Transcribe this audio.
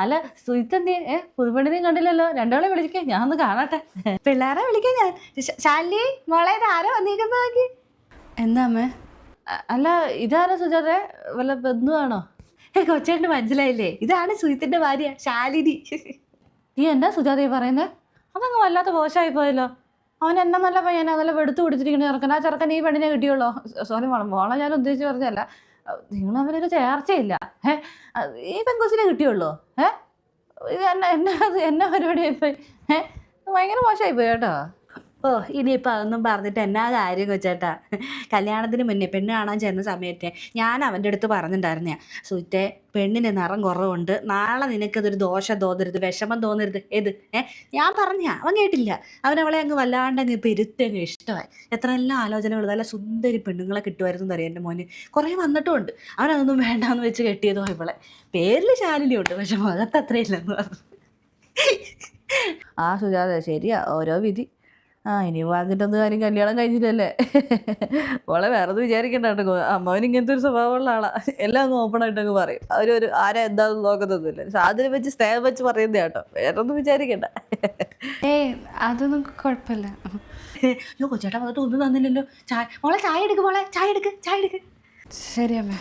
അല്ല സുഹിത്തന്തേ പുതുപെണ്ണിനെയും കണ്ടില്ലല്ലോ, രണ്ടാളെ വിളിക്കേ, ഞാൻ ഒന്ന് കാണട്ടെ. പിള്ളേരെ വിളിക്കാം ഞാൻ. ശാലി മോളെ ആരോ വന്നിരിക്കുന്നത് നോക്കി. എന്താ അമ്മേ? അല്ല ഇതാരാ സുജാതെ, വല്ല ബന്ധുവാണോ? കൊച്ചേട്ടന് മനസ്സിലായില്ലേ, ഇതാണ് സുഹിത്തിന്റെ ഭാര്യ ശാലിനി. നീ എന്നാ സുജാത പറയുന്നത്? അതങ്ങ് വല്ലാത്ത മോശമായി പോയല്ലോ. അവൻ എന്നെ നല്ല പയ്യനാ, നല്ല വെടുത്ത് പിടിച്ചിരിക്കണ ചെറുക്കൻ. ആ ചെറുക്കൻ ഈ പെണ്ണിനെ കിട്ടിയുള്ളൂ. സോറി മോളെ ഞാൻ ഉദ്ദേശിച്ച് പറഞ്ഞല്ല. നിങ്ങൾ അവനൊരു ചേർച്ചയില്ല. ഈ പെങ്കൊച്ചിനെ കിട്ടിയുള്ളൂ. ഇത് എന്നാ പരിപാടിയായിപ്പോയി. ഭയങ്കര മോശമായി പോയി കേട്ടോ. ഓ ഇനിയിപ്പോൾ അതൊന്നും പറഞ്ഞിട്ട് എന്നാ കാര്യം കൊച്ചേട്ടാ. കല്യാണത്തിന് മുന്നേ പെണ്ണ് കാണാൻ ചെന്ന സമയത്തെ ഞാൻ അവൻ്റെ അടുത്ത് പറഞ്ഞിട്ടുണ്ടായിരുന്നേ, സുഹിത്തെ പെണ്ണിന് നിറം കുറവുണ്ട്, നാളെ നിനക്കതൊരു ദോഷം തോന്നരുത്, വിഷമം തോന്നരുത്. ഞാൻ അവൻ കേട്ടില്ല. അവളെ അങ്ങ് വല്ലാണ്ട് അങ്ങ് പെരുത്തങ്ങ് ഇഷ്ടമായി. എത്രയെല്ലാം ആലോചനകൾ, നല്ല സുന്ദരി പെണ്ണുങ്ങളെ കിട്ടുമായിരുന്നു എന്നറിയാം എൻ്റെ മോന്. കുറേ വന്നിട്ടുമുണ്ട്. അവനതൊന്നും വേണ്ടാന്ന് വെച്ച് കെട്ടിയതോ ഇവളെ. പേരിൽ ശാലിനിയുണ്ട്, പക്ഷെ മുഖത്ത് അത്രയില്ലെന്ന് പറഞ്ഞു. ആ സുജാത ശരിയാ, ഓരോ വിധി. ഇനി പറഞ്ഞിട്ടൊന്നും കാര്യം, കല്യാണം കഴിഞ്ഞില്ലല്ലേ. മോളെ വേറെ ഒന്നും വിചാരിക്കണ്ട കേട്ടോ. അമ്മാവൻ ഇങ്ങനത്തെ ഒരു സ്വഭാവമുള്ള ആളാ. എല്ലാം അങ്ങ് ഓപ്പൺ ആയിട്ടൊക്കെ പറയും. അവരൊരു ആരാ എന്താണെന്ന് നോക്കുന്നൊന്നുമില്ല. സാധനം വെച്ച് സ്നേഹം വെച്ച് പറയുന്ന കേട്ടോ, വേറെ ഒന്നും വിചാരിക്കണ്ട. അതൊന്നും കുഴപ്പമില്ല. കൊച്ചേട്ടാ വന്നിട്ട് ഒന്നും തന്നില്ലല്ലോ. മോളെ ചായ എടുക്ക്, മോളെ ചായ എടുക്ക്. ശരി അമ്മ.